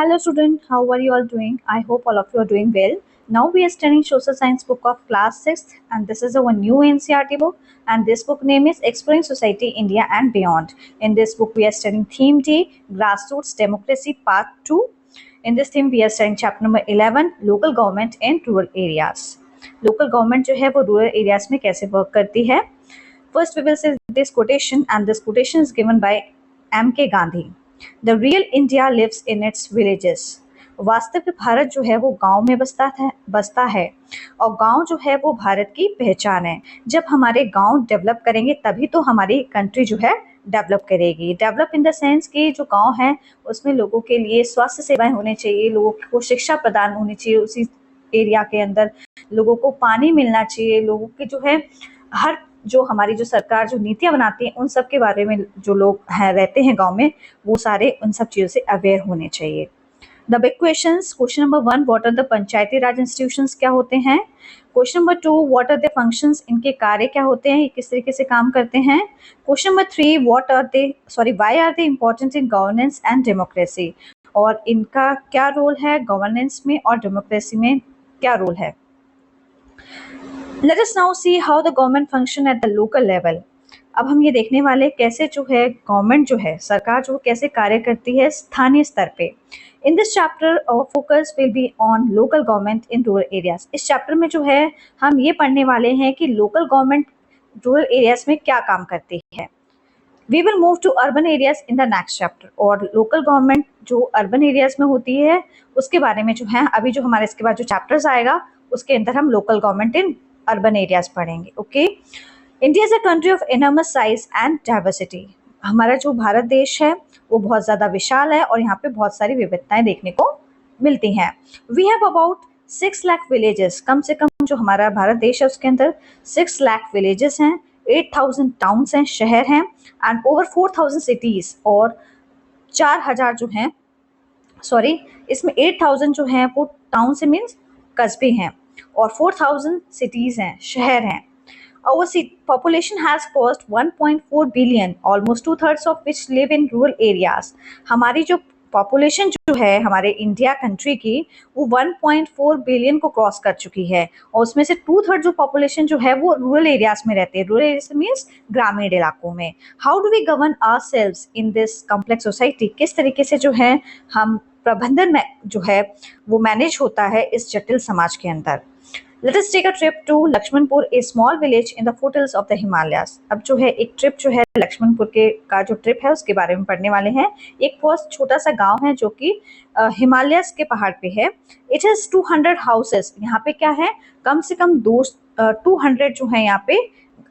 Hello student, how are you all doing? I hope all of you are doing well. Now we are studying social science book of class 6th and this is our new NCERT book and this book name is Exploring Society, India and Beyond. In this book we are studying theme D, Grassroots Democracy Part 2. In this theme we are studying chapter number 11, Local Government in Rural Areas. Local government जो है वो rural areas में कैसे work करती है. First we will say this quotation and this quotation is given by M.K. Gandhi. The real India lives in its villages. वास्तविक भारत जो है वो गांव में बसता है और गांव जो है वो भारत की पहचान है. जब हमारे गांव डेवलप करेंगे तभी तो हमारी कंट्री जो है डेवलप करेगी. डेवलप इन द सेंस कि जो गांव है उसमें लोगों के लिए स्वास्थ्य सेवाएं होनी चाहिए, लोगों को शिक्षा प्रदान होनी चाहिए, उसी एरिया के अंदर लोगों को पानी मिलना चाहिए, लोगों के जो है हर जो हमारी जो सरकार जो नीतियां बनाती है उन सब के बारे में जो लोग हैं रहते हैं गांव में वो सारे उन सब चीज़ों से अवेयर होने चाहिए. The big questions. Question number 1, what are the Panchayati Raj institutions क्या होते हैं. Question number 2, what are the functions, इनके कार्य क्या होते हैं, ये किस तरीके से काम करते हैं. Question number 3, why are they important in governance and democracy, और इनका क्या रोल है गवर्नेंस में और डेमोक्रेसी में क्या रोल है. Let us now see how the government function at the local level. अब हम ये देखने वाले कैसे जो है गवर्नमेंट जो है सरकार जो कैसे कार्य करती है स्थानीय स्तर पे. In this chapter our focus will be on local government in rural areas. इस चैप्टर में जो है हम ये पढ़ने वाले हैं कि लोकल गवर्नमेंट रूरल एरियाज में क्या काम करती है. We will move to urban areas in the next chapter. और लोकल गवर्नमेंट जो अर्बन एरियाज में होती है उसके बारे में जो है अभी जो हमारे इसके बाद जो चैप्टर्स आएगा उसके अंदर हम local government in urban areas पढ़ेंगे. Okay. India is a country of enormous size and diversity. हमारा जो भारत देश है वो बहुत ज़्यादा विशाल है और यहाँ पे बहुत सारी विविधताएं देखने को मिलती हैं. We have about 6 lakh villages. कम से कम जो हमारा भारत देश है उसके अंदर 6 लाख विलेजेस हैं, 8,000 टाउन्स हैं, शहर हैं, एंड ओवर 4,000 सिटीज़. और 4,000 जो हैं इसमें 8,000 जो हैं वो टाउन से मीन्स कस्बे हैं और 4,000 सिटीज़ हैं, शहर हैं. Our population has crossed 1.4 billion, almost 2/3 of which live in rural areas. हमारी जो पॉपुलेशन जो है हमारे इंडिया कंट्री की वो 1.4 बिलियन को क्रॉस कर चुकी है और उसमें से 2/3 जो पॉपुलेशन जो है वो रूरल एरियाज में रहते हैं. रूरल एरियाज मीन्स ग्रामीण इलाकों में. How do we govern ourselves in this complex society. किस तरीके से जो है हम प्रबंधन में जो है वो मैनेज होता है इस जटिल समाज के अंदर. Let us take a trip to Lakshmanpur, a small village in the foothills of the Himalayas. अब जो है एक ट्रिप जो है लक्ष्मणपुर के का जो ट्रिप है उसके बारे में पढ़ने वाले हैं. एक बहुत छोटा सा गांव है जो कि हिमालयस के पहाड़ पे है. It has 200 houses. यहाँ पे क्या है कम से कम 200 जो है यहाँ पे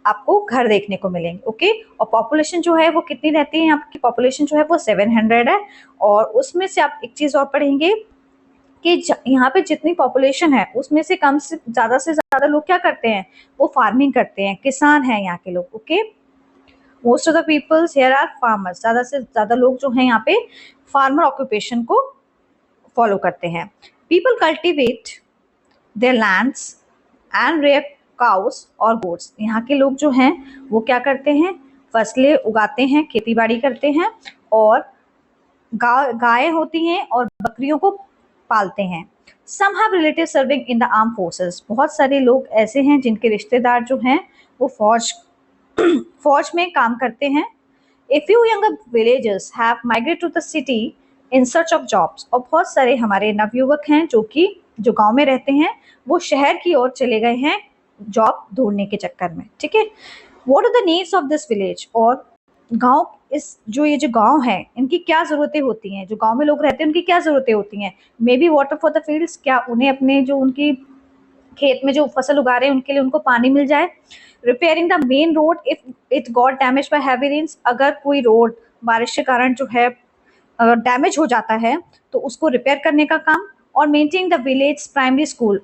आपको घर देखने को मिलेंगे. ओके. और पॉपुलेशन जो है वो कितनी रहती है, यहाँ की पॉपुलेशन जो है वो 700 है. और उसमें से आप एक चीज़ और पढ़ेंगे कि यहाँ पे जितनी पॉपुलेशन है उसमें से ज़्यादा लोग क्या करते हैं वो फार्मिंग करते हैं, किसान हैं यहाँ के लोग. Okay. Most of the peoples here are farmers. ज़्यादा से ज़्यादा लोग जो हैं यहाँ पे फार्मर ऑक्यूपेशन को फॉलो करते हैं. People cultivate their lands and rear cows और गोट्स. यहाँ के लोग जो हैं वो क्या करते हैं फसलें उगाते हैं, खेती बाड़ी करते हैं और गाय होती हैं और बकरियों को पालते हैं. Some have relatives serving in the armed forces. बहुत सारे लोग ऐसे हैं जिनके रिश्तेदार जो हैं वो फौज में काम करते हैं. A few younger villagers have migrated to the city in search of jobs. और बहुत सारे हमारे नवयुवक हैं जो गांव में रहते हैं वो शहर की ओर चले गए हैं जॉब ढूंढने के चक्कर में. ठीक है. What are the needs of this village? और गांव ये जो गांव है इनकी क्या ज़रूरतें होती हैं, जो गांव में लोग रहते हैं उनकी क्या ज़रूरतें होती हैं. May be water for the fields. क्या उन्हें अपने जो उनकी खेत में जो फसल उगा रहे हैं उनके लिए उनको पानी मिल जाए. Repairing the main road if it got damage by heavy rains. अगर कोई रोड बारिश के कारण जो है डैमेज हो जाता है तो उसको रिपेयर करने का काम. और maintain the village primary school.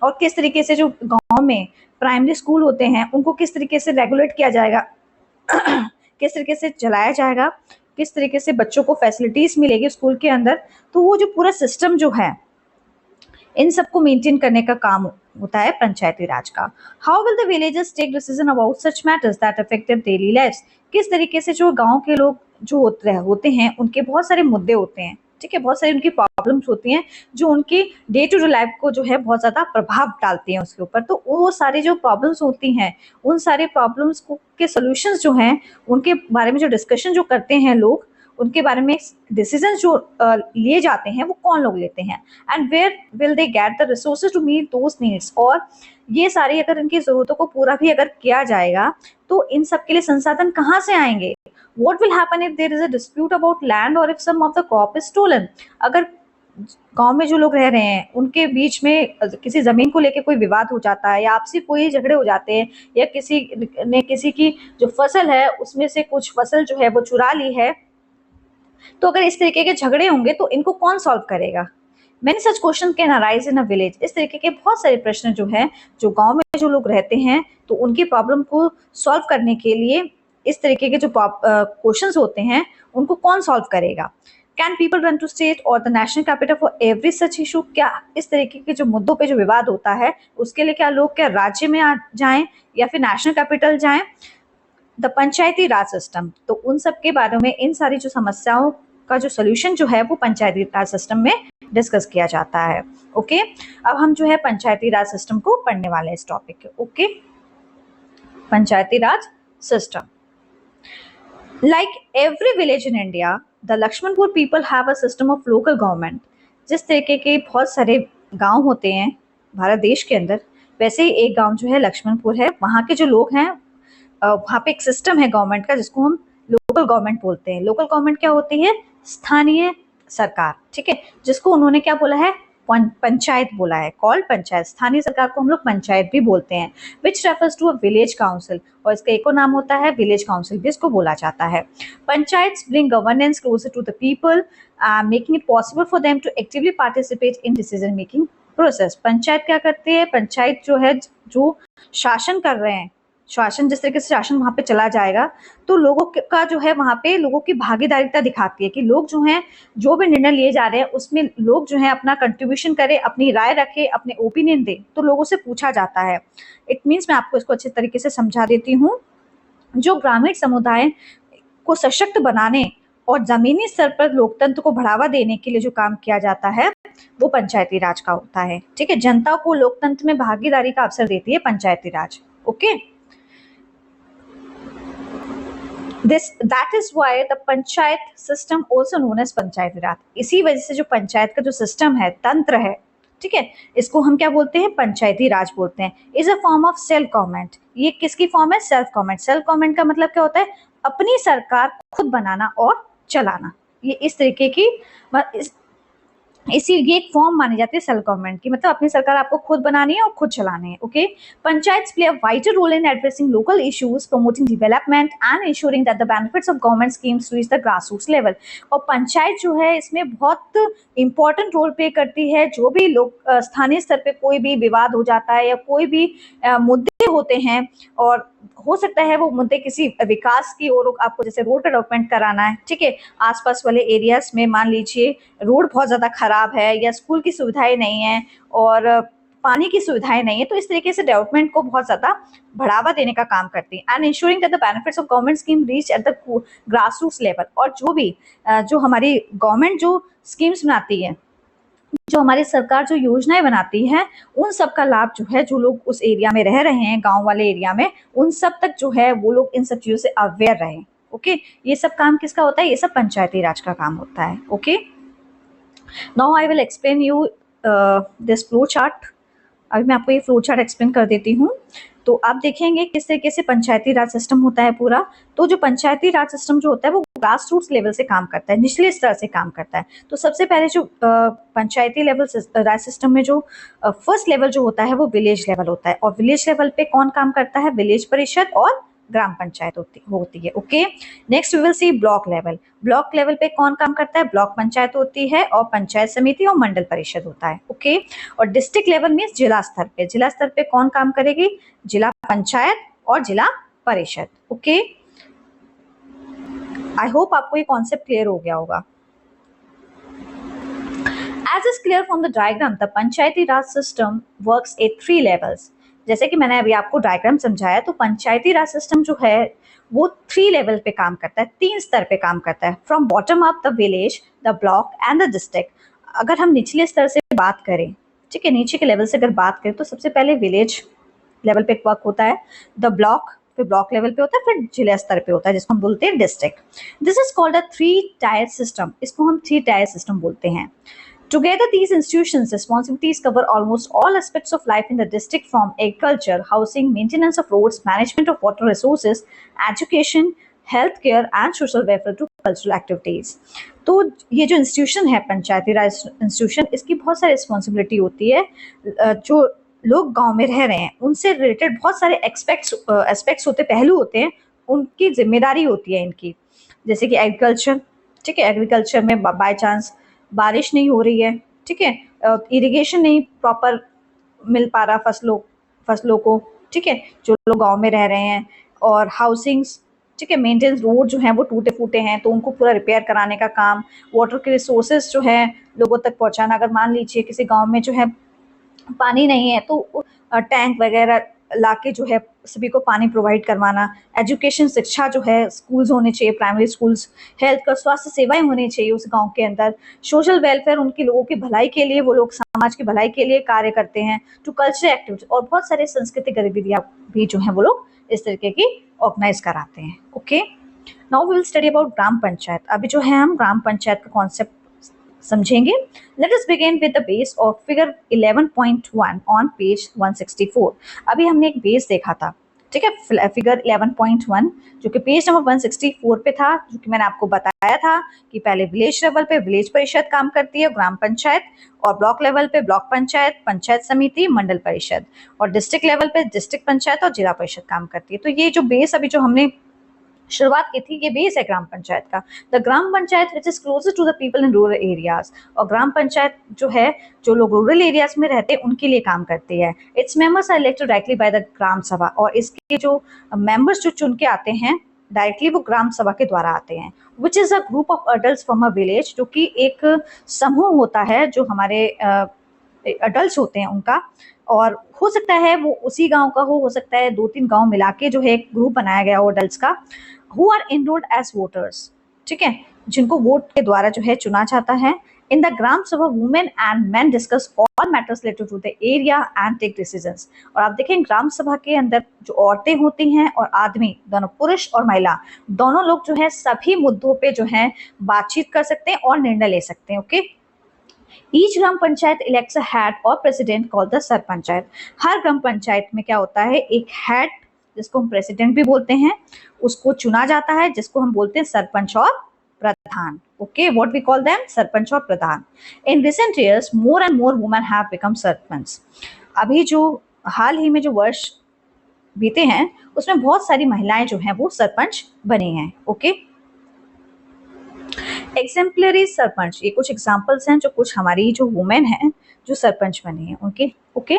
और किस तरीके से जो गाँव में प्राइमरी स्कूल होते हैं उनको किस तरीके से रेगुलेट किया जाएगा, किस तरीके से चलाया जाएगा, किस तरीके से बच्चों को फैसिलिटीज़ मिलेगी स्कूल के अंदर. तो वो जो पूरा सिस्टम जो है इन सबको मेंटेन करने का काम होता है पंचायती राज का. How will the villagers take decision about such matters that affect their daily lifes. किस तरीके से जो गांव के लोग जो होते हैं उनके बहुत सारे मुद्दे होते हैं. ठीक है, बहुत सारी उनकी प्रॉब्लम्स होती हैं जो उनकी डे टू डे लाइफ को जो है बहुत ज़्यादा प्रभाव डालती हैं उसके ऊपर। तो वो सारी जो प्रॉब्लम्स होती हैं, उन सारे प्रॉब्लम्स को के सॉल्यूशंस जो हैं, उनके बारे में जो डिस्कशन जो करते हैं लोग, उनके बारे में डिसीजन जो लिए जाते हैं, वो कौन लोग लेते हैं, and where will they get the resources to meet those needs. और ये सारी अगर इनकी ज़रूरतों को पूरा भी अगर किया जाएगा तो इन सब के लिए संसाधन कहाँ से आएंगे? What will happen if there is a dispute about land or if some of the crop is stolen? अगर गांव में जो लोग रह रहे हैं उनके बीच में किसी जमीन को लेके कोई विवाद हो जाता है या आपसी कोई झगड़े हो जाते हैं, या किसी ने किसी की जो फसल है उसमें से कुछ फसल जो है वो चुरा ली है, तो अगर इस तरीके के झगड़े होंगे तो इनको कौन सॉल्व करेगा? Many such questions can arise in a village। इस तरीके के बहुत सारे प्रश्न जो है, जो गांव में जो लोग रहते हैं, तो उनकी प्रॉब्लम को सॉल्व करने के लिए इस तरीके के जो क्वेश्चंस होते हैं उनको कौन सॉल्व करेगा? Can people run to state और the national capital for every such issue? क्या इस तरीके के जो मुद्दों पे जो विवाद होता है उसके लिए क्या लोग क्या राज्य में आ जाएं या फिर नेशनल कैपिटल जाएं? द पंचायती राज सिस्टम, तो उन सब के बारे में, इन सारी जो समस्याओं का जो सोल्यूशन जो है वो पंचायती राज सिस्टम में डिस्कस किया जाता है। ओके, अब हम जो है पंचायती राज सिस्टम को पढ़ने वाले हैं इस टॉपिक के। Okay, Panchayati Raj system. Like every village in India, the Lakshmanpur people have a system of local government। जिस तरीके के बहुत सारे गांव होते हैं भारत देश के अंदर, वैसे ही एक गांव जो है लक्ष्मणपुर है। वहाँ के जो लोग हैं, वहाँ पे एक सिस्टम है गवर्नमेंट का जिसको हम लोकल गवर्नमेंट बोलते हैं। लोकल गवर्नमेंट क्या होती है? स्थानीय सरकार, ठीक है, जिसको उन्होंने क्या बोला है? पंचायत बोला है, कॉल्ड पंचायत। स्थानीय सरकार को हम लोग पंचायत भी बोलते हैं, which refers to a village council, और इसका एक और नाम होता है विलेज काउंसिल भी इसको बोला जाता है। Panchayat bring governance closer to the people, making it possible for them to actively participate in decision making process. Panchayat क्या करती है? पंचायत जो है, जो शासन कर रहे हैं, शासन जिस तरीके से शासन वहाँ पे चला जाएगा तो लोगों का जो है वहाँ पे लोगों की भागीदारिता दिखाती है कि लोग जो हैं, जो भी निर्णय लिए जा रहे हैं उसमें लोग जो है अपना कंट्रीब्यूशन करें, अपनी राय रखें, अपने ओपिनियन दें, तो लोगों से पूछा जाता है। इट मीन्स, मैं आपको इसको अच्छे तरीके से समझा देती हूँ, जो ग्रामीण समुदाय को सशक्त बनाने और जमीनी स्तर पर लोकतंत्र को बढ़ावा देने के लिए जो काम किया जाता है वो पंचायती राज का होता है। ठीक है, जनता को लोकतंत्र में भागीदारी का अवसर देती है पंचायती राज। Okay, that is why the panchayat system also known as पंचायती राज। इसी वजह से जो पंचायत का जो सिस्टम है, तंत्र है, ठीक है, इसको हम क्या बोलते हैं? पंचायती राज बोलते हैं। Is a form of self government. ये किसकी फॉर्म है? Self government. सेल्फ गवर्नमेंट का मतलब क्या होता है? अपनी सरकार खुद बनाना और चलाना। ये इस तरीके की इसी ये एक फॉर्म मानी जाती है सेल्फ गवर्नमेंट की, मतलब अपनी सरकार आपको खुद बनानी है और खुद चलानी है। Okay, panchayat play a vital role in addressing local issues, promoting development and ensuring that the benefits of government schemes reach the grass roots level. और पंचायत जो है इसमें बहुत इंपॉर्टेंट रोल प्ले करती है। जो भी लोग स्थानीय स्तर पे कोई भी विवाद हो जाता है या कोई भी मुद्दे होते हैं, और हो सकता है वो मुद्दे किसी विकास की ओर, आपको जैसे रोड का डेवलपमेंट कराना है, ठीक है, आसपास वाले एरियाज में मान लीजिए रोड बहुत ज़्यादा खराब है या स्कूल की सुविधाएं नहीं है और पानी की सुविधाएं नहीं है, तो इस तरीके से डेवलपमेंट को बहुत ज़्यादा बढ़ावा देने का काम करती है। And ensuring that the benefits of government scheme reach at the grass roots level. और जो भी जो हमारी गवर्नमेंट जो स्कीम्स बनाती है, जो हमारी सरकार जो योजनाएं बनाती है, उन सब का लाभ जो है, जो लोग उस एरिया में रह रहे हैं, गांव वाले एरिया में, उन सब तक जो है वो लोग इन सब चीजों से अवेयर रहे। ओके, ये सब काम किसका होता है? ये सब पंचायती राज का काम होता है। Okay, now I will explain you this flow chart. अभी मैं आपको ये फ्लो चार्ट एक्सप्लेन कर देती हूँ, तो आप देखेंगे किस तरीके से पंचायती राज सिस्टम होता है पूरा। तो जो पंचायती राज सिस्टम जो होता है वो ग्रास रूट्स लेवल से काम करता है, निचले स्तर से काम करता है। तो सबसे पहले जो पंचायती लेवल राज सिस्टम में जो फर्स्ट लेवल जो होता है वो विलेज लेवल होता है। और विलेज लेवल पे कौन काम करता है? विलेज परिषद और ग्राम पंचायत होती है। Okay, next we will see block level. Block level पे कौन काम करता है? ब्लॉक पंचायत होती है और पंचायत समिति और मंडल परिषद होता है। ओके, और डिस्ट्रिक्ट लेवल में जिला स्तर पे, जिला स्तर पे कौन काम करेगी? जिला पंचायत और जिला परिषद। ओके, आई होप आपको ये कॉन्सेप्ट क्लियर हो गया होगा। As is clear from the diagram, the Panchayati Raj system works at 3 levels. जैसे कि मैंने अभी आपको डायग्राम समझाया, तो पंचायती राज सिस्टम जो है वो 3 लेवल पे काम करता है, 3 स्तर पे काम करता है। From bottom up, the village, the block and the district. अगर हम निचले स्तर से बात करें, ठीक है, नीचे के लेवल से अगर बात करें, तो सबसे पहले विलेज लेवल पे वर्क होता है, द ब्लॉक, फिर ब्लॉक लेवल पे होता है, फिर जिला स्तर पे होता है, जिसको हम बोलते हैं district. This is called a 3 tier system. इसको हम 3 टायर सिस्टम बोलते हैं। Together, these institutions' responsibilities cover almost all aspects of life in the district, from agriculture, housing, maintenance of roads, management of water resources, education, healthcare, and social welfare to cultural activities. तो ये जो institution है पंचायती राज institution, इसकी बहुत सारी responsibility होती है। जो लोग गांव में रह रहे हैं उनसे रिलेटेड बहुत सारे एस्पेक्ट्स होते, पहलू होते हैं, उनकी जिम्मेदारी होती है इनकी। जैसे कि एग्रीकल्चर, ठीक है, एग्रीकल्चर में बाय चांस बारिश नहीं हो रही है, ठीक है, इरिगेशन नहीं प्रॉपर मिल पा रहा फसलों को, ठीक है, जो लोग गांव में रह रहे हैं। और हाउसिंग्स, ठीक है, मेंटेनेंस, रोड जो हैं वो टूटे फूटे हैं तो उनको पूरा रिपेयर कराने का काम। वाटर के रिसोर्सेज जो है लोगों तक पहुंचाना। अगर मान लीजिए किसी गांव में जो है पानी नहीं है, तो टैंक वगैरह लाके जो है सभी को पानी प्रोवाइड करवाना। एजुकेशन, शिक्षा जो है, स्कूल्स होने चाहिए, प्राइमरी स्कूल्स, हेल्थ का, स्वास्थ्य सेवाएं होनी चाहिए उस गांव के अंदर। सोशल वेलफेयर, उनके लोगों की भलाई के लिए, वो लोग समाज की भलाई के लिए कार्य करते हैं। टू कल्चरल एक्टिविटीज, और बहुत सारे सांस्कृतिक गतिविधियां भी जो है वो लोग इस तरीके की ऑर्गेनाइज कराते हैं। Okay, now we will study about ग्राम पंचायत। अभी जो है हम ग्राम पंचायत का कॉन्सेप्ट समझेंगे। Let us begin with the base of figure 11.1 on page 164। अभी हमने एक बेस देखा था, ठीक है, फिगर 11.1 जो कि पेज नंबर 164 पे था, जो कि मैंने आपको बताया था कि पहले विलेज लेवल पे विलेज परिषद काम करती है, ग्राम पंचायत, और ब्लॉक लेवल पे ब्लॉक पंचायत, पंचायत समिति, मंडल परिषद, और डिस्ट्रिक्ट लेवल पे डिस्ट्रिक्ट पंचायत और जिला परिषद काम करती है। तो ये जो बेस अभी जो हमने शुरुआत की थी, ये बेस है ग्राम पंचायत का। The gram panchayat which is closer to the people in rural areas. और ग्राम पंचायत जो है, जो लोग रूरल एरियाज में रहते हैं उनके लिए काम करती है। Its members are elected directly by the gram सभा। और इसके जो मेंबर्स जो चुन के आते हैं डायरेक्टली, वो ग्राम सभा के द्वारा आते हैं। Which is a group of adult from a village, जो कि एक समूह होता है जो हमारे अडल्ट होते हैं उनका। और हो सकता है वो उसी गांव का हो सकता है 2-3 गांव मिला के जो है एक ग्रुप बनाया गया हो अडल्ट का। Who are enrolled as voters, ठीक है, जिनको वोट के द्वारा जो है चुना जाता है। इन the gram sabha women and men discuss all matters related to the area and take decisions. और आप देखें ग्राम सभा के अंदर जो औरतें होती हैं और आदमी दोनों, पुरुष और महिला दोनों लोग जो है सभी मुद्दों पे जो है बातचीत कर सकते हैं और निर्णय ले सकते हैं। Okay, each gram panchayat elects a head और प्रेसिडेंट कॉल्ड द सरपंचायत। हर ग्राम पंचायत में क्या होता है, एक हेड जिसको हम प्रेसिडेंट भी बोलते हैं उसको चुना जाता है, जिसको हम बोलते हैं सरपंच और प्रधान। Okay, what we call them, sarpanch और प्रधान। In recent years more and more women have become sarpanch. अभी जो हाल ही में जो वर्ष बीते हैं उसमें बहुत सारी महिलाएं जो हैं वो सरपंच बनी हैं। ओके, एग्जेम्पलरी सरपंच, ये कुछ एग्जाम्पल्स हैं जो कुछ हमारी जो वुमेन हैं जो सरपंच बनी है उनके। Okay,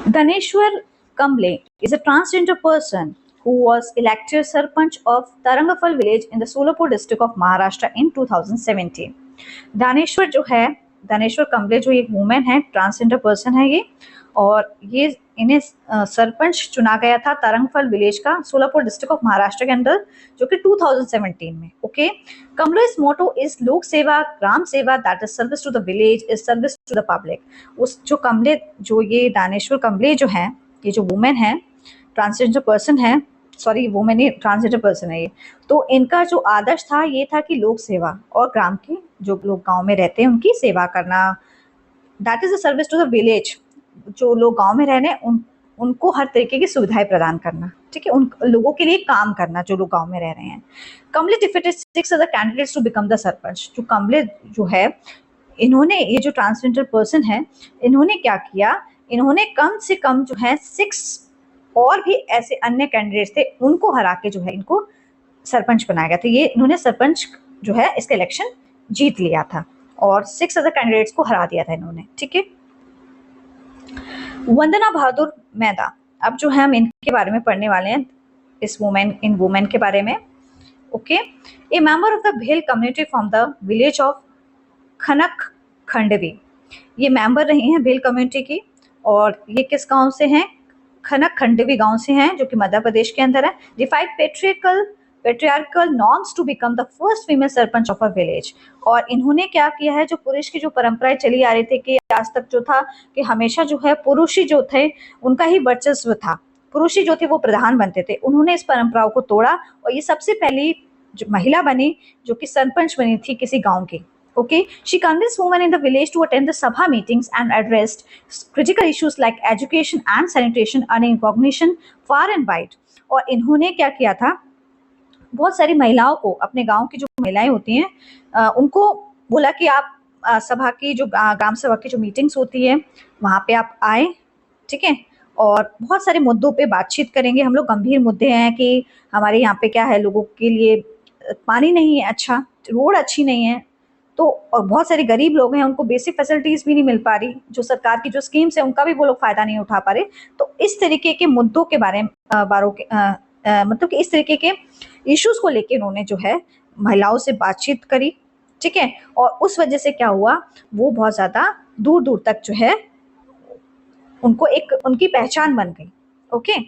Dhaneshwar Kamble is a transgender person who was elected Sarpanch of Tarangafal village in the Solapur district of Maharashtra in 2017. Daneshwar जो है, दानेश्वर कम्बले जो एक वुमेन है, ट्रांसजेंडर पर्सन है ये, और ये इन्हें सरपंच चुना गया था तरंगफल विलेज का, सोलापुर डिस्ट्रिक्ट ऑफ महाराष्ट्र के अंदर, जो कि 2017 में। ओके, कमलो's मोटो इज लोक सेवा, ग्राम सेवा, that is service to the village, is service to the public. उस जो कमले, जो ये दानेश्वर कमले जो है, ये जो वुमेन है, ट्रांसजेंडर पर्सन है, सॉरी वुमेन ही ट्रांसजेंडर पर्सन है ये, तो इनका जो आदर्श था ये था कि लोक सेवा और ग्राम के जो लोग गांव में रहते हैं उनकी सेवा करना, that is a service to the village. जो लोग गांव में रह रहे हैं उनको हर तरीके की सुविधाएं प्रदान करना, ठीक है, उन लोगों के लिए काम करना जो लोग गांव में रह रहे हैं। Kamle defeated 6 other candidates to become the sarpanch. जो कमले जो है, इन्होंने, ये जो ट्रांसजेंडर पर्सन है, इन्होंने क्या किया, इन्होंने कम से कम जो है 6 और भी ऐसे अन्य कैंडिडेट्स थे उनको हरा के जो है इनको सरपंच बनाया गया था। ये इन्होंने सरपंच जो है इसका इलेक्शन जीत लिया था और 6 अदर कैंडिडेट्स को हरा दिया था इन्होंने, ठीक है। वंदना बहादुर मैदा, अब जो है हम इनके बारे में पढ़ने वाले हैं, इस वुमेन, इन वुमेन के बारे में। Okay, A member of the भेल community from the village of खनक खंडवी, ये मेंबर रही हैं भेल कम्युनिटी की और ये किस गांव से हैं? खनक खंडवी गांव से हैं, जो कि मध्य प्रदेश के अंदर है। डिफाइड patriarchal norms to become the first female sarpanch of a village. और इन्होंने क्या किया है, जो पुरुष की जो परंपराएं चली आ रही थी कि आज तक जो था कि हमेशा जो है पुरुष ही जो थे उनका ही वर्चस्व था, पुरुष ही जो थे वो प्रधान बनते थे, उन्होंने इस परंपराओं को तोड़ा और ये सबसे पहली जो महिला बनी जो कि सरपंच बनी थी किसी गांव की। Okay, she convinced women in the village to attend the sabha meetings and addressed critical issues like education and sanitation, earning recognition far and wide. और इन्होंने क्या किया था, बहुत सारी महिलाओं को, अपने गांव की जो महिलाएं होती हैं उनको बोला कि आप सभा की जो ग्राम सभा की जो मीटिंग्स होती है वहां पे आप आए, ठीक है, और बहुत सारे मुद्दों पे बातचीत करेंगे हम लोग। गंभीर मुद्दे हैं कि हमारे यहाँ पे क्या है, लोगों के लिए पानी नहीं है अच्छा, रोड अच्छी नहीं है, तो और बहुत सारे गरीब लोग हैं, उनको बेसिक फैसिलिटीज भी नहीं मिल पा रही, जो सरकार की जो स्कीम्स है उनका भी वो लोग फायदा नहीं उठा पा रहे। तो इस तरीके के मुद्दों के बारे में मतलब कि इस तरीके के इश्यूज को लेके उन्होंने जो है महिलाओं से बातचीत करी, ठीक है, और उस वजह से क्या हुआ, वो बहुत ज्यादा दूर दूर तक जो है उनको एक उनकी पहचान बन गई। ओके,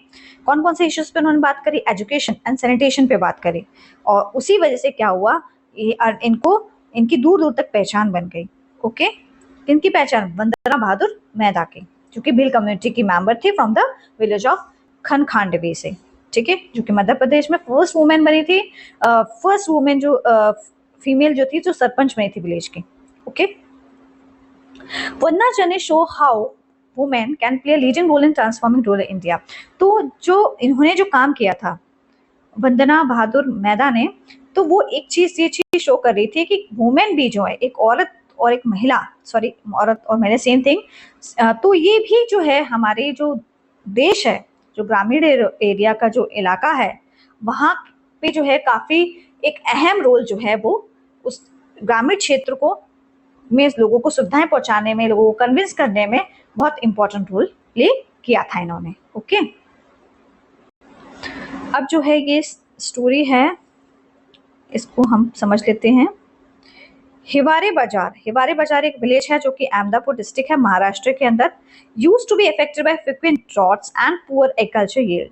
कौन कौन से इश्यूज पे उन्होंने बात करी? एजुकेशन एंड सैनिटेशन पे बात करी, और उसी वजह से क्या हुआ, इनको इनकी दूर दूर तक पहचान बन गई। ओके, इनकी पहचान वंदना बहादुर मैदा की, जो कि भील कम्युनिटी की मेंबर थी फ्रॉम द विलेज ऑफ खन खांडवी से, ठीक है, जो कि मध्य प्रदेश में फर्स्ट वुमेन बनी थी, फर्स्ट वुमेन जो फीमेल जो थी जो सरपंच बनी थी विलेज की। Okay, Vandana journey show how women can play leading role in transforming rural India. तो जो इन्होंने जो काम किया था वंदना बहादुर मैदा ने, तो वो एक चीज ये चीज शो कर रही थी कि वुमेन भी जो है, एक औरत और एक महिला, सॉरी औरत और महिला सेम थिंग, तो ये भी जो है हमारे जो देश है, जो ग्रामीण एरिया का जो इलाका है वहाँ पे जो है काफी एक अहम रोल जो है वो उस ग्रामीण क्षेत्र को में लोगों को सुविधाएं पहुंचाने में, लोगों को कन्विंस करने में बहुत इंपॉर्टेंट रोल प्ले किया था इन्होंने। ओके, अब जो है ये स्टोरी है, इसको हम समझ लेते हैं। हिवारे बाजार, हिवारे बाजार एक विलेज है जो कि अहमदापुर डिस्ट्रिक्ट है महाराष्ट्र के अंदर। Use to be affected by frequent droughts and poor agriculture yield.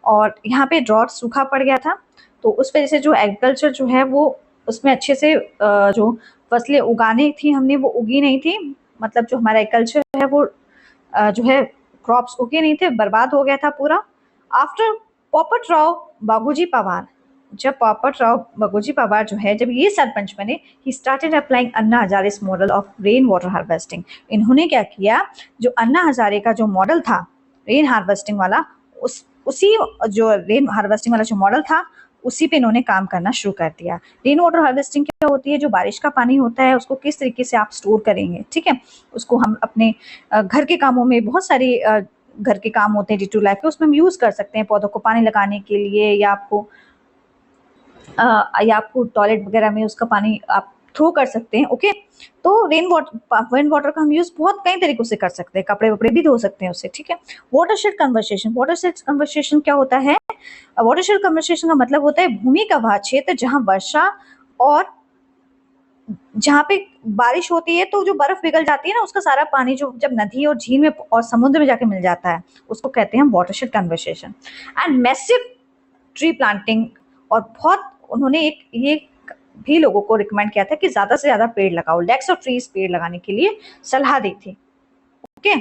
और यहाँ पे ड्रॉट सूखा पड़ गया था, तो उस वजह से जो एग्रीकल्चर जो है वो उसमें अच्छे से जो फसलें उगानी थी हमने वो उगी नहीं थी, मतलब जो हमारा एग्रीकल्चर है वो जो है क्रॉप्स उगे नहीं थे, बर्बाद हो गया था पूरा। आफ्टर पोपट राव बाबूजी पवार, जब पोपट राव बाबूजी पवार जो है जब ये सरपंच बने, he started applying Anna Hazare model of rain water harvesting. इन्होंने क्या किया, जो अन्ना हजारे का जो मॉडल था रेन हार्वेस्टिंग वाला, उसी जो रेन हार्वेस्टिंग वाला जो मॉडल था उसी पे इन्होंने काम करना शुरू कर दिया। रेन वाटर हार्वेस्टिंग क्या होती है, जो बारिश का पानी होता है उसको किस तरीके से आप स्टोर करेंगे, ठीक है, उसको हम अपने घर के कामों में, बहुत सारी घर के काम होते हैं डे टू लाइफ के, उसमें हम यूज कर सकते हैं, पौधों को पानी लगाने के लिए, या आपको टॉयलेट वगैरह में उसका पानी आप थ्रो कर सकते हैं। ओके, तो रेन वाटर का हम यूज बहुत कई तरीकों से कर सकते हैं, कपड़े वपड़े भी धो सकते हैं उससे, ठीक है। वाटरशेड कन्वर्सेशन, वाटरशेड कन्वर्सेशन क्या होता है, वाटरशेड कन्वर्सेशन का मतलब होता है भूमि का वह क्षेत्र जहां वर्षा और जहाँ पे बारिश होती है तो जो बर्फ पिघल जाती है ना, उसका सारा पानी जो जब नदी और झील में और समुद्र में जाके मिल जाता है, उसको कहते हैं watershed conversation. And massive tree planting, और बहुत उन्होंने एक ये भी लोगों को रिकमेंड किया था कि ज्यादा से ज्यादा पेड़ लगाओ, लैक्स ऑफ ट्रीज पेड़ लगाने के लिए सलाह दी थी। Okay,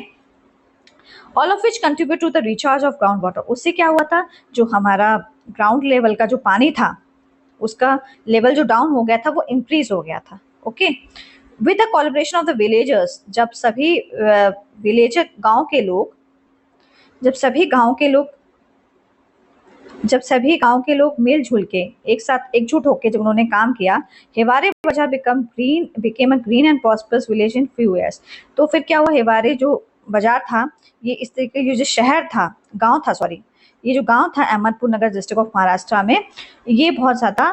all of which contribute to the recharge of ground water. उससे क्या हुआ था, जो हमारा ग्राउंड लेवल का जो पानी था उसका लेवल जो डाउन हो गया था वो इंक्रीज हो गया था। Okay, with the collaboration of the villagers, जब सभी विलेजर गांव के लोग, जब सभी गांव के लोग जब सभी गांव के लोग मिलजुल के एक साथ एकजुट होकर जब उन्होंने काम किया, हिवारे बाजार became a green and prosperous village in few years. तो फिर क्या हुआ, हिवारे जो बाजार था, ये इस तरीके ये जो शहर था, गांव था, सॉरी, ये जो गांव था अहमदपुर नगर डिस्ट्रिक्ट ऑफ महाराष्ट्र में, ये बहुत ज्यादा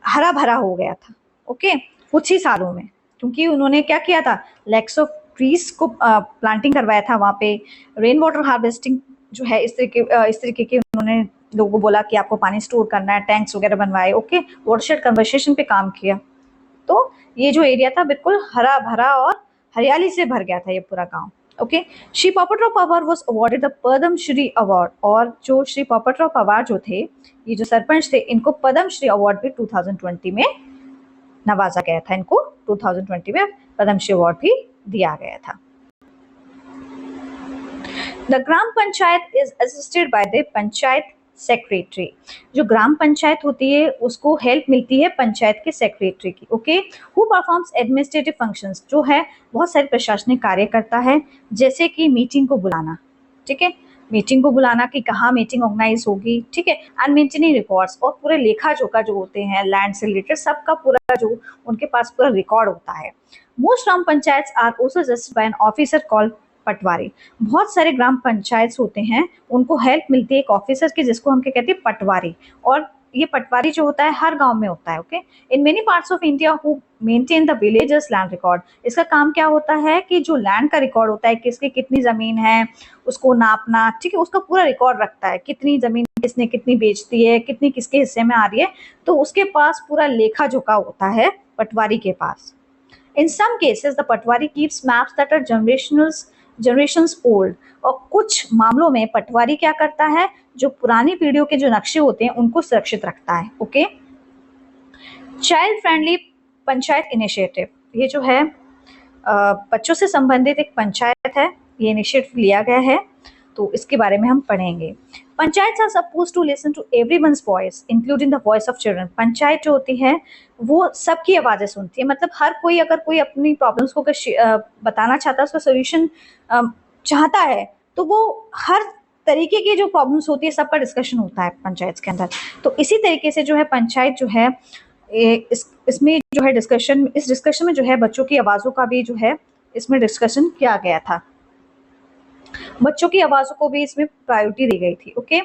हरा भरा हो गया था। ओके, कुछ ही सालों में, क्योंकि उन्होंने क्या किया था, लैक्स ऑफ ट्रीज को प्लांटिंग करवाया था वहाँ पे, रेन वाटर हार्वेस्टिंग जो है इस तरीके के उन्होंने लोगों को बोला कि आपको पानी स्टोर करना है, टैंक्स वगैरह बनवाए। ओके, वाटरशेड कन्वर्सेशन पे काम किया, तो ये जो एरिया था बिल्कुल हरा भरा और हरियाली से भर गया था ये पूरा गांव। Okay, Shri Popatrao Pawar was awarded the Padma Shri award, और जो श्री पोपटराव पवार जो थे, ये जो सरपंच थे, इनको पद्म श्री अवार्ड भी 2020 में नवाजा गया था। इनको 2020 में पद्म श्री अवार्ड भी दिया गया था। The gram panchayat is assisted by the panchayat secretary. जो ग्राम पंचायत होती है उसको हेल्प मिलती है पंचायत के सेक्रेटरी की। Okay, who performs administrative functions, जो है बहुत सारे प्रशासनिक कार्य करता है, जैसे कि मीटिंग को बुलाना, ठीक है, मीटिंग को बुलाना कि कहाँ मीटिंग ऑर्गेनाइज होगी, ठीक है, एंड मेंटेनिंग रिकॉर्ड्स, और पूरे लेखा जोखा जो होते हैं लैंड से रिलेटेड सबका पूरा जो उनके पास पूरा रिकॉर्ड होता है। Most gram panchayat are also जस्टिस्ड bye an officer called पटवारी। बहुत सारे ग्राम पंचायत होते हैं, उनको हेल्प मिलती है एक ऑफिसर की, जिसको हम क्या कहते हैं, पटवारी। और ये पटवारी जो होता है हर गांव में होता है। Okay, in many parts of India who maintain the villagers land record. इसका काम क्या होता है कि जो लैंड का रिकॉर्ड होता है, किसकी कितनी जमीन है उसको नापना, ठीक है, उसका पूरा रिकॉर्ड रखता है, कितनी जमीन किसने कितनी बेचती है, कितनी किसके हिस्से में आ रही है, तो उसके पास पूरा लेखा जोखा होता है पटवारी के पास। In some cases, the Patwari keeps maps that are generations old। और कुछ मामलों में पटवारी क्या करता है, जो पुरानी पीढ़ियों के जो नक्शे होते हैं उनको सुरक्षित रखता है। Okay, child friendly panchayat initiative, ये जो है बच्चों से संबंधित एक पंचायत है, ये इनिशिएटिव लिया गया है, तो इसके बारे में हम पढ़ेंगे। Panchayat are suppose to listen to everyone's voice including the voice of children. Panchayat जो होती है वो सबकी आवाज़ें सुनती है, मतलब हर कोई अगर कोई अपनी प्रॉब्लम्स को बताना चाहता है, उसका सोल्यूशन चाहता है, तो वो हर तरीके की जो प्रॉब्लम्स होती है सब पर डिस्कशन होता है पंचायत के अंदर। तो इसी तरीके से जो है पंचायत जो है इसमें जो है इस डिस्कशन में जो है बच्चों की आवाज़ों का भी जो है इसमें डिस्कशन किया गया था, बच्चों की आवाज़ों को भी इसमें प्रायोरिटी दी गई थी। Okay,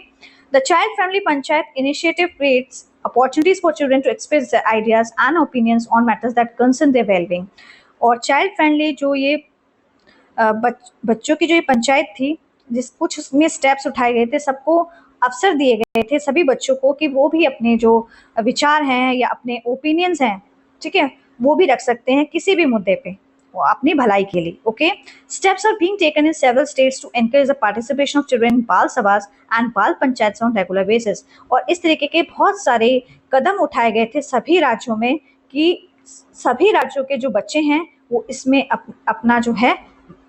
the child friendly panchayat initiative creates opportunities for children to express their ideas and opinions on matters that concern their wellbeing. और चाइल्ड फ्रेंडली जो ये बच्चों की जो ये पंचायत थी, जिस कुछ उसमें स्टेप्स उठाए गए थे, सबको अवसर दिए गए थे सभी बच्चों को कि वो भी अपने जो विचार हैं या अपने ओपिनियंस हैं, ठीक है, वो भी रख सकते हैं किसी भी मुद्दे पे, वो अपनी भलाई के लिए। Okay, steps are being taken in several states to encourage the participation of children in bal sabhas and बाल पंचायत ऑन रेगुलर बेसिस। और इस तरीके के बहुत सारे कदम उठाए गए थे सभी राज्यों में कि सभी राज्यों के जो बच्चे हैं वो इसमें अपना जो है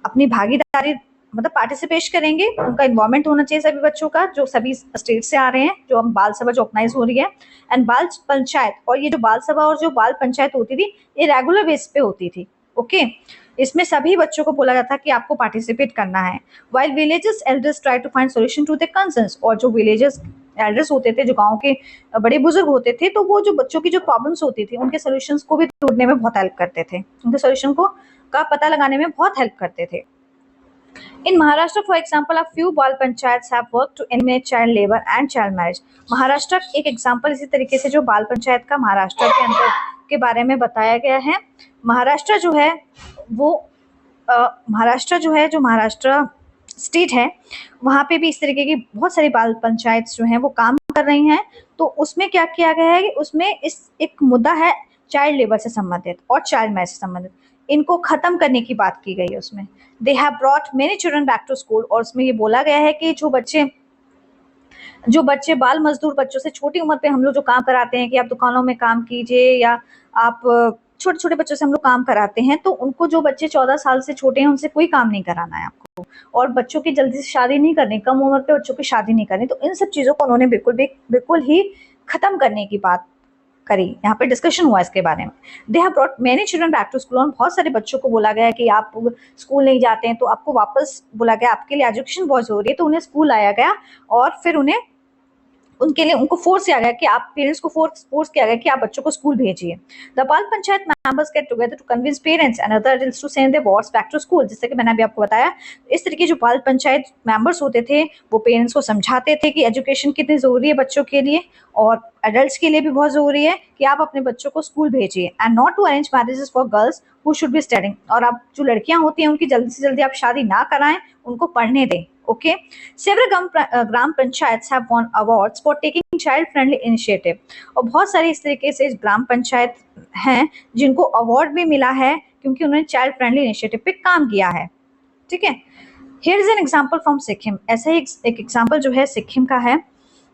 अपनी भागीदारी मतलब पार्टिसिपेट करेंगे, उनका इन्वॉल्वमेंट होना चाहिए सभी बच्चों का, जो सभी स्टेट से आ रहे हैं, जो हम बाल सभा जो ऑर्गेनाइज हो रही है एंड बाल पंचायत। और ये जो बाल सभा और जो बाल पंचायत होती थी ये रेगुलर बेस पे होती थी। ओके, इसमें सभी बच्चों को बोला जाता कि आपको पार्टिसिपेट करना है। While villages elders try to find solution to the concerns, और जो विलेजेस एल्डर्स होते थे, जो गाँव के बड़े बुजुर्ग होते थे, तो वो जो बच्चों की जो प्रॉब्लम्स होती थी उनके सोल्यूशंस को भी ढूंढने में बहुत हेल्प करते थे, उनके सोल्यूशन को का पता लगाने में बहुत हेल्प करते थे। In Maharashtra, for example, a few Bal Panchayats have worked to eliminate child labor and child marriage। Maharashtra एक एग्जाम्पल इसी तरीके से जो बाल पंचायत का महाराष्ट्र के अंदर के बारे में बताया गया है। महाराष्ट्र जो है वो महाराष्ट्र स्टेट है, वहाँ पे भी इस तरीके की बहुत सारी बाल पंचायत जो हैं वो काम कर रही हैं। तो उसमें क्या किया गया है कि उसमें इस एक मुद्दा है चाइल्ड लेबर से संबंधित और चाइल्ड मैरिज से संबंधित, इनको खत्म करने की बात की गई है उसमें। They have brought many children back to school, और उसमें ये बोला गया है कि जो बच्चे बाल मजदूर बच्चों से छोटी उम्र पे हम लोग जो काम कराते हैं कि आप दुकानों में काम कीजिए, या आप छोटे छोटे बच्चों से हम लोग काम कराते हैं, तो उनको जो बच्चे 14 साल से छोटे हैं उनसे कोई काम नहीं कराना है आपको, और बच्चों की जल्दी से शादी नहीं करनी, कम उम्र पे बच्चों की शादी नहीं करनी। तो इन सब चीज़ों को उन्होंने बिल्कुल ही खत्म करने की बात करी, यहाँ पे डिस्कशन हुआ इसके बारे में। They have brought many children back to school, और बहुत सारे बच्चों को बोला गया है कि आप स्कूल नहीं जाते हैं तो आपको वापस बोला गया, आपके लिए एजुकेशन बहुत जरूरी है, तो उन्हें स्कूल लाया गया और फिर उनके लिए उनको फोर्स किया गया कि आप पेरेंट्स को फोर्स किया गया कि आप बच्चों को स्कूल भेजिए। The bal panchayat members get together to convince parents and other adults to send their wards back to school. जैसे कि मैंने अभी आपको बताया, इस तरीके जो बाल पंचायत मेंबर्स होते थे वो पेरेंट्स को समझाते थे कि एजुकेशन कितनी जरूरी है बच्चों के लिए, और एडल्ट्स के लिए भी बहुत जरूरी है कि आप अपने बच्चों को स्कूल भेजिए, and not to arrange marriages for girls who should be studying. और आप जो लड़कियां होती हैं उनकी जल्दी से जल्दी आप शादी ना कराएं, उनको पढ़ने दें। Okay, several gram panchayat have won awards for taking child friendly initiative, और बहुत सारी इस तरीके से ग्राम पंचायत हैं जिनको अवार्ड भी मिला है क्योंकि उन्होंने चाइल्ड फ्रेंडली इनिशिएटिव पे काम किया है। ठीक है। Here is an example from Sikkim. ऐसा ही एक एग्जाम्पल जो है सिक्किम का है,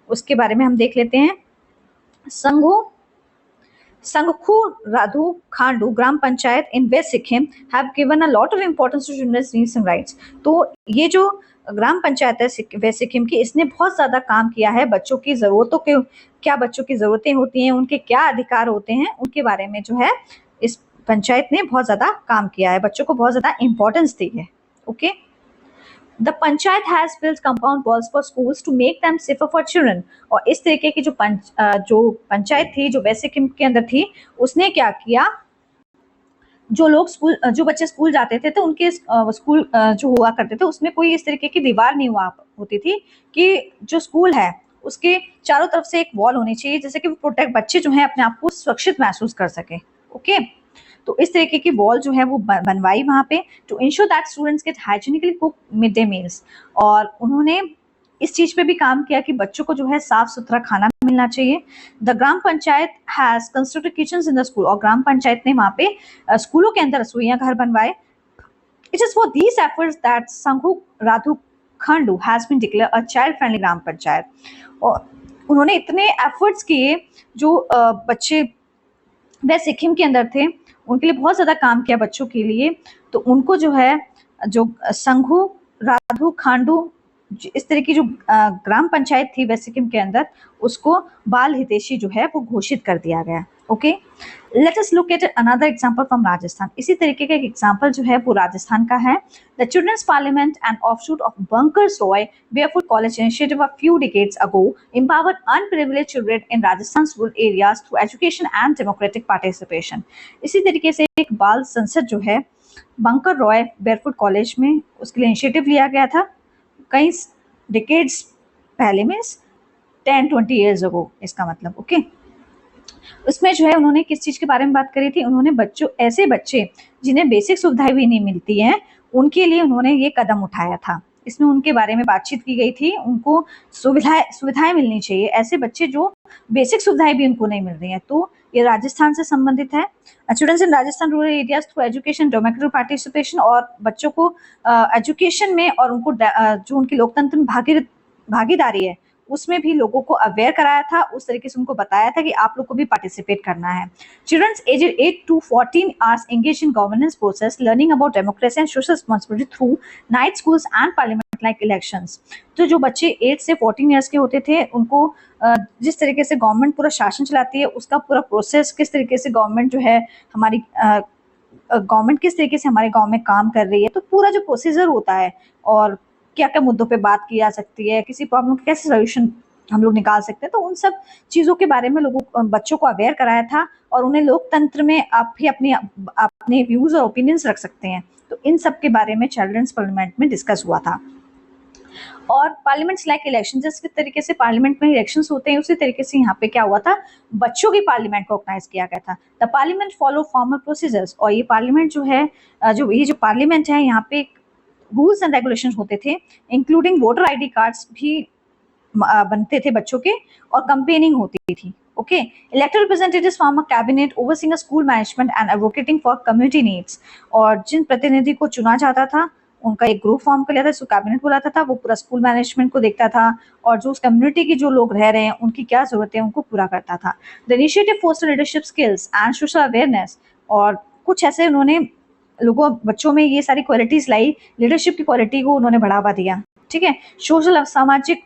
उसके बारे में हम देख लेते हैं। संघू संगखू राधु खांडू ग्राम पंचायत इन waste Sikkim have given a lot of importance to children's needs and rights. तो ये जो ग्राम पंचायत है वेस्ट सिक्किम की, इसने बहुत ज्यादा काम किया है बच्चों की जरूरतों के, क्या बच्चों की जरूरतें होती हैं, उनके क्या अधिकार होते हैं, उनके बारे में जो है इस पंचायत ने बहुत ज्यादा काम किया है, बच्चों को बहुत ज्यादा इंपॉर्टेंस दी है। Okay. The panchayat has built compound walls for schools to make them safer for children. और इस तरीके की जो पंचायत थी जो वेस्ट सिक्किम के अंदर थी, उसने क्या किया, जो बच्चे स्कूल जाते थे तो उनके स्कूल जो हुआ करते थे उसमें कोई इस तरीके की दीवार नहीं हुआ होती थी कि जो स्कूल है उसके चारों तरफ से एक वॉल होनी चाहिए, जैसे कि प्रोटेक्ट बच्चे जो है अपने आप को सुरक्षित महसूस कर सके। ओके। तो इस तरीके की वॉल जो है वो बनवाई वहां पे, to ensure that students get hygienically cook mid day meals. और उन्होंने इस चीज पे भी काम किया कि बच्चों को जो है साफ सुथरा खाना मिलना चाहिए। The gram panchayat has constructed kitchens in the school. और ग्राम पंचायत ने वहां पे स्कूलों के अंदर रसोइयां घर बनवाए। It is for these efforts that Sandhu Radhu Khandu has been declare a child friendly ग्राम पंचायत। और उन्होंने इतने एफर्ट्स किए, जो बच्चे वे सिक्किम के अंदर थे उनके लिए बहुत ज्यादा काम किया बच्चों के लिए, तो उनको जो है जो संघू राधु खांडू इस तरह की जो ग्राम पंचायत थी वेस्ट सिक्किम के अंदर, उसको बाल हितैषी जो है वो घोषित कर दिया गया। Okay. Let us look at another example from Rajasthan. इसी तरीके का एक एग्जांपल जो है वो राजस्थान का है। The childrens parliament and offshoot of Bunkers Roy barefoot college initiative a few decades ago empowered unprivileged children in Rajasthan's rural areas through education and democratic participation। इसी तरीके से एक बाल संसद जो है बंकर रॉय बेयरफुट कॉलेज में, उसके लिए इनिशिएटिव लिया गया था कई डिकेड्स पहले, मीन्स 10-20 ईयर्स अगो इसका मतलब। ओके। उसमें जो है उन्होंने किस चीज के बारे में बात करी थी, उन्होंने ऐसे बच्चे जिन्हें बेसिक सुविधाएं भी नहीं मिलती हैं उनके लिए उन्होंने ये कदम उठाया था। इसमें उनके बारे में बातचीत की गई थी, उनको सुविधाएं मिलनी चाहिए, ऐसे बच्चे जो बेसिक सुविधाएं भी उनको नहीं मिल रही हैं। तो ये राजस्थान से संबंधित है। Students in Rajasthan rural areas through education democratic participation. और बच्चों को एजुकेशन में और उनको जो उनकी लोकतंत्र में भागीदारी है उसमें भी लोगों को अवेयर कराया था, उस तरीके से उनको बताया था कि आप लोग को भी पार्टिसिपेट करना है। Childrens aged 8 to 14 hours engage in governance process, learning about democracy and social responsibility through night schools and parliament like elections. तो जो बच्चे 8 से 14 ईयर्स के होते थे उनको जिस तरीके से गवर्नमेंट पूरा शासन चलाती है उसका पूरा प्रोसेस, किस तरीके से गवर्नमेंट जो है हमारी गवर्नमेंट किस तरीके से हमारे गांव में काम कर रही है, तो पूरा जो प्रोसीजर होता है और क्या क्या मुद्दों पे बात की जा सकती है, किसी प्रॉब्लम का कैसे सोल्यूशन हम लोग निकाल सकते हैं, तो उन सब चीजों के बारे में बच्चों को अवेयर कराया था। और उन्हें लोकतंत्र में आप भी अपने व्यूज और ओपिनियंस रख सकते हैं, तो इन सब के बारे में चिल्ड्रंस पार्लियामेंट में डिस्कस हुआ था। और पार्लियामेंट्स लाइक इलेक्शन, जिस तरीके से पार्लियामेंट में इलेक्शंस होते हैं उसी तरीके से यहाँ पे क्या हुआ था, बच्चों की पार्लियामेंट को ऑर्गेनाइज किया गया था। The parliament follow formal procedures. और ये पार्लियामेंट जो है जो पार्लियामेंट है यहाँ पे रूल्स एंड रेगुलेशन होते थे, इंक्लूडिंग वोटर आईडी कार्ड्स भी बनते थे बच्चों के, और कंपेनिंग होती थी। Okay. Elected representatives form a cabinet overseeing school management and advocating for community needs. और जिन प्रतिनिधि को चुना जाता था उनका एक ग्रुप फॉर्म कर लिया था, इसको कैबिनेट बुलाता था, वो पूरा स्कूल मैनेजमेंट को देखता था और जो उस कम्युनिटी की जो लोग रह रहे हैं उनकी क्या जरूरत है उनको पूरा करता था। The initiative foster leadership skills and social awareness. और कुछ ऐसे उन्होंने बच्चों में ये सारी क्वालिटीज लाई, लीडरशिप की क्वालिटी को उन्होंने बढ़ावा दिया। ठीक है। सोशल सामाजिक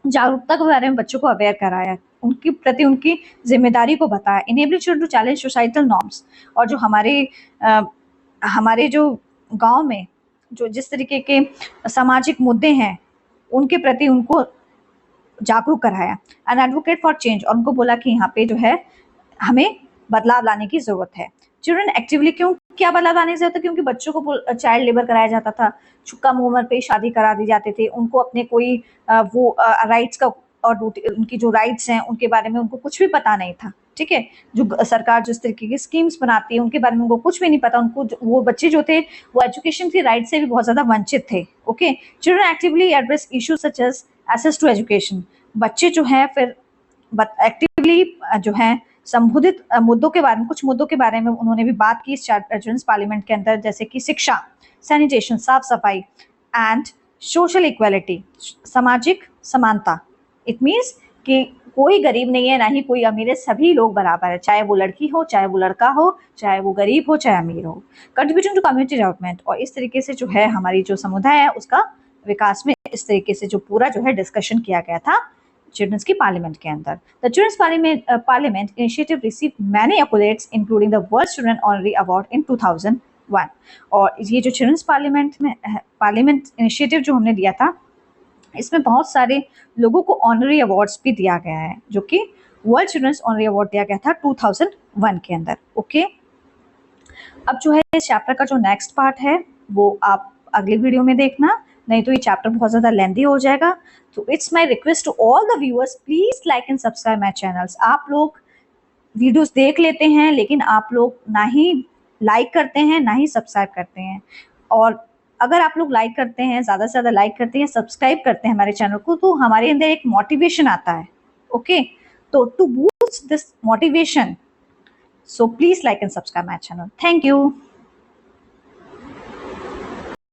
जागरूकता के बारे में बच्चों को अवेयर कराया, उनके प्रति उनकी जिम्मेदारी को बताया। Enable children to challenge societal norms. और जो हमारे जो गांव में जो जिस तरीके के सामाजिक मुद्दे हैं उनके प्रति उनको जागरूक कराया। And advocate for change. और उनको बोला कि यहाँ पे जो है हमें बदलाव लाने की जरूरत है। चिल्ड्रन एक्टिवली क्या बदलाव लाने की जरूरत है, क्योंकि बच्चों को चाइल्ड लेबर कराया जाता था, कम उम्र पे शादी करा दी जाते थे, उनको अपने कोई राइट्स का और उनकी जो राइट्स हैं उनके बारे में उनको कुछ भी पता नहीं था। ठीक है। जो सरकार जिस तरीके की स्कीम्स बनाती है उनके बारे में उनको कुछ भी नहीं पता, उनको वो बच्चे जो थे वो एजुकेशन की राइट से भी बहुत ज्यादा वंचित थे। Okay. Children actively address issue such as access to education. बच्चे जो है फिर एक्टिवली जो है संबोधित मुद्दों के बारे में, कुछ मुद्दों के बारे में उन्होंने भी बात की इस चिल्ड्रंस पार्लियामेंट के अंदर, जैसे कि शिक्षा, सैनिटेशन, साफ सफाई एंड सोशल इक्वालिटी, सामाजिक समानता। इट मीन्स कि कोई गरीब नहीं है, ना ही कोई अमीर है, सभी लोग बराबर है, चाहे वो लड़की हो, चाहे वो लड़का हो, चाहे वो गरीब हो, चाहे अमीर हो। कंट्रीब्यूशन टू कम्युनिटी डेवलपमेंट, और इस तरीके से जो है हमारी जो समुदाय है उसका विकास में इस तरीके से जो पूरा जो है डिस्कशन किया गया था चिल्ड्रंस की पार्लियामेंट के अंदर। The childrens parliament initiative receive many एक्colades including the world student honorary award in 2001। और ये जो चिल्ड्रंस पार्लियामेंट इनिशिएटिव जो हमने दिया था, इसमें बहुत सारे लोगों को ऑनरी अवार्ड्स भी दिया गया है, जो कि वर्ल्ड चिल्ड्रंस ऑनरी अवार्ड दिया गया था 2001 के अंदर। ओके, अब जो है इस चैप्टर का जो नेक्स्ट पार्ट है वो आप अगले वीडियो में देखना, नहीं तो ये चैप्टर बहुत ज़्यादा लेंदी हो जाएगा। तो it's my request to all the viewers, please like and subscribe my channels. आप लोग वीडियोस देख लेते हैं, लेकिन आप लोग ना ही लाइक करते हैं ना ही सब्सक्राइब करते हैं। और अगर आप लोग लाइक करते हैं, ज़्यादा से ज़्यादा लाइक करते हैं, सब्सक्राइब करते हैं हमारे चैनल को, तो हमारे अंदर एक मोटिवेशन आता है। ओके, तो to boost this motivation, so please like and subscribe my channel. Thank you.